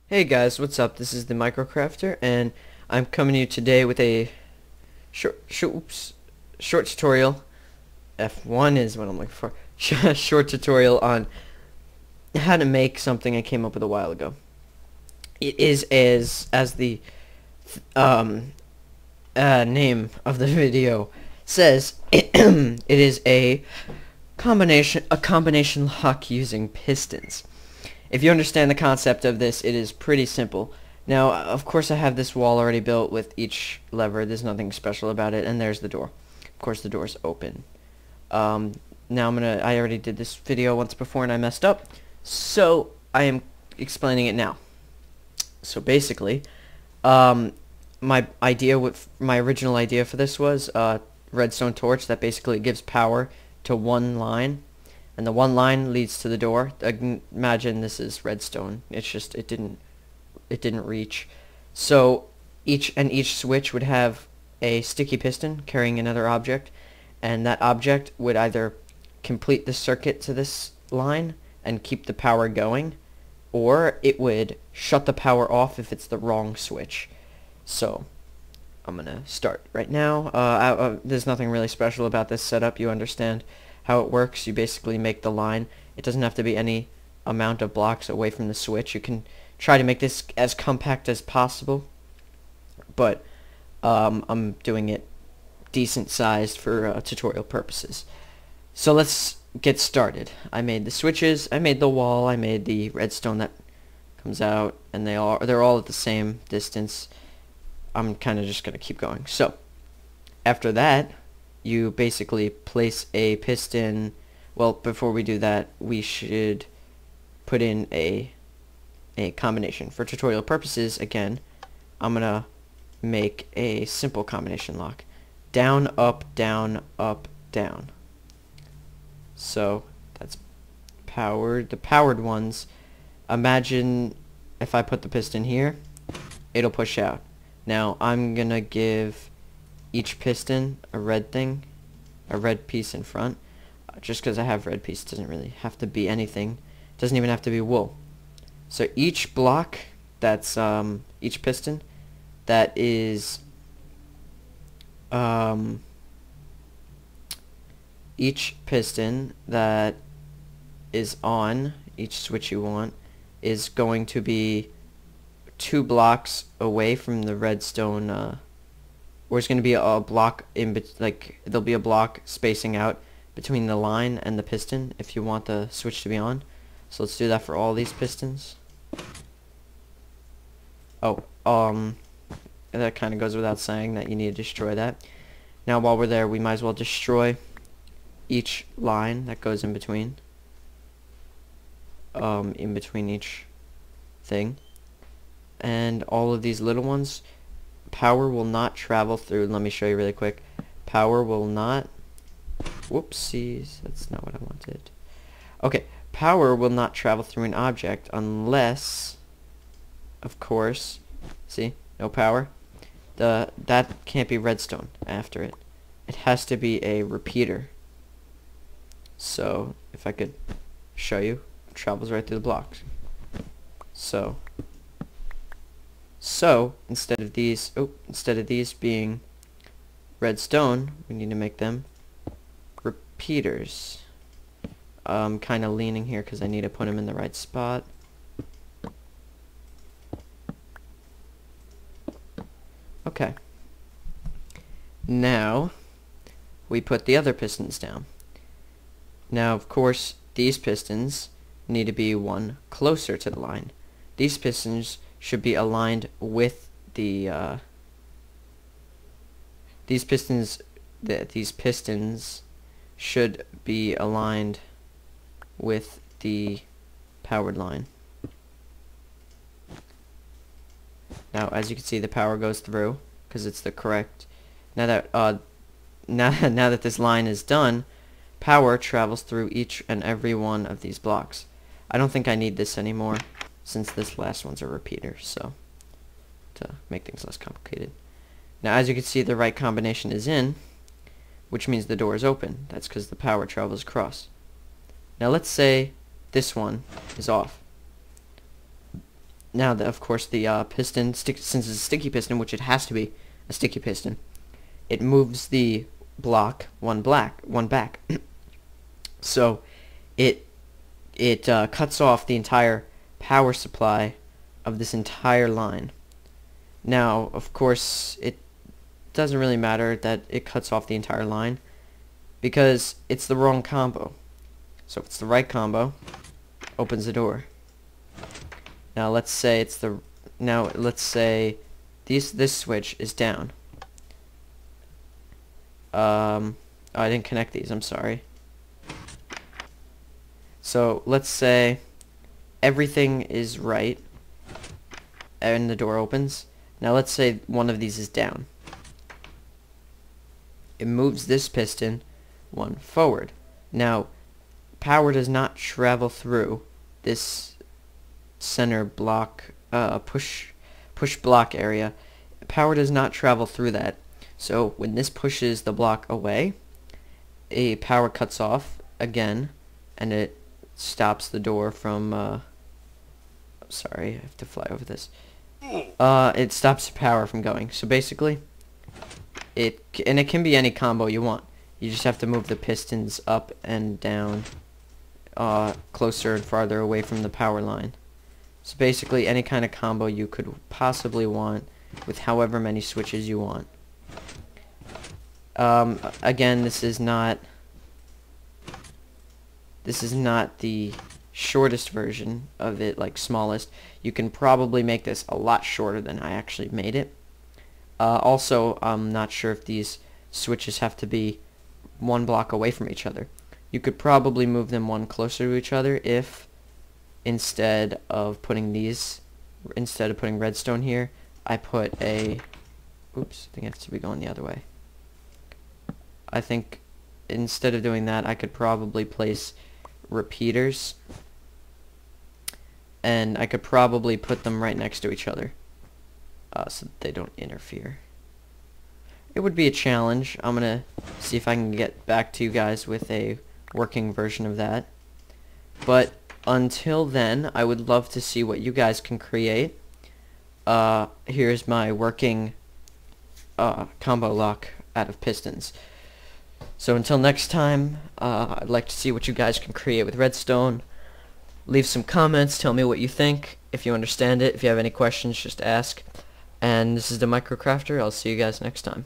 Hey guys, what's up? This is the Microcrafter, and I'm coming to you today with a short tutorial. F1 is what I'm looking for. Short tutorial on how to make something I came up with a while ago. It is as the um, name of the video says. It is a combination lock using pistons. If you understand the concept of this, it is pretty simple. Now, of course, I have this wall already built with each lever. There's nothing special about it, and there's the door. Of course, the door's open. Now I already did this video once before and I messed up, so I am explaining it now. So basically, my original idea for this was a redstone torch that basically gives power to one line. And the one line leads to the door. Imagine this is redstone. It's just it didn't reach. So each switch would have a sticky piston carrying another object, and that object would either complete the circuit to this line and keep the power going, or it would shut the power off if it's the wrong switch. So I'm gonna start right now. There's nothing really special about this setup. You understand how it works. You basically make the line. It doesn't have to be any amount of blocks away from the switch. You can try to make this as compact as possible, but I'm doing it decent sized for tutorial purposes. So let's get started. I made the switches, I made the wall, I made the redstone that comes out, and they're all at the same distance. I'm kind of just gonna keep going. So after that, you basically place a piston. Well, before we do that, we should put in a combination. For tutorial purposes, again, I'm gonna make a simple combination lock. Down, up, down, up, down. So that's powered. The powered ones, imagine if I put the piston here, it'll push out. Now I'm gonna give each piston a red piece in front. Just because I have red piece doesn't really have to be anything. Doesn't even have to be wool. So each block, that's each piston, that is each piston that is on each switch you want is going to be 2 blocks away from the redstone. Or it's going to be a block there'll be a block spacing out between the line and the piston if you want the switch to be on. So let's do that for all these pistons. Oh, that kind of goes without saying that you need to destroy that. Now while we're there, we might as well destroy each line that goes in between each thing. And all of these little ones, power will not travel through. Let me show you really quick. Power will not, whoopsies, that's not what I wanted. Okay, power will not travel through an object unless, of course, see, no power. That can't be redstone after it. It has to be a repeater. So if I could show you, it travels right through the blocks. So instead of these being redstone, we need to make them repeaters. I'm kind of leaning here because I need to put them in the right spot. Okay. Now we put the other pistons down. Now, of course, these pistons need to be one closer to the line. These pistons should be aligned with the these pistons should be aligned with the powered line. Now, as you can see, the power goes through because it's the correct. Now that now that this line is done, power travels through each and every one of these blocks. I don't think I need this anymore, since this last one's a repeater, so to make things less complicated. Now as you can see, the right combination is in, which means the door is open. That's because the power travels across. Now let's say this one is off. Now, of course, the piston, since it's a sticky piston, which it has to be a sticky piston, it moves the block one back. So it cuts off the entire power supply of this entire line. Now, of course, it doesn't really matter that it cuts off the entire line because it's the wrong combo. So if it's the right combo, opens the door. Now let's say this switch is down. Oh, I didn't connect these, I'm sorry. So let's say everything is right and the door opens. Now let's say one of these is down. It moves this piston one forward. Now power does not travel through this center block, push block area. Power does not travel through that. So when this pushes the block away, a power cuts off again, and it stops the door from, sorry, I have to fly over this. It stops the power from going. So basically, it can be any combo you want. You just have to move the pistons up and down, closer and farther away from the power line. So basically any kind of combo you could possibly want with however many switches you want. Again, this is not the shortest version of it, like smallest. You can probably make this a lot shorter than I actually made it. Also, I'm not sure if these switches have to be one block away from each other. You could probably move them one closer to each other if instead of putting redstone here, I put a, oops, I think I have to be going the other way. I think instead of doing that, I could probably place repeaters, and I could probably put them right next to each other, so that they don't interfere. It would be a challenge. I'm gonna see if I can get back to you guys with a working version of that. But until then, I would love to see what you guys can create. Here's my working combo lock out of pistons. So until next time, I'd like to see what you guys can create with redstone. Leave some comments, tell me what you think, if you understand it. If you have any questions, just ask. And this is the Microcrafter. I'll see you guys next time.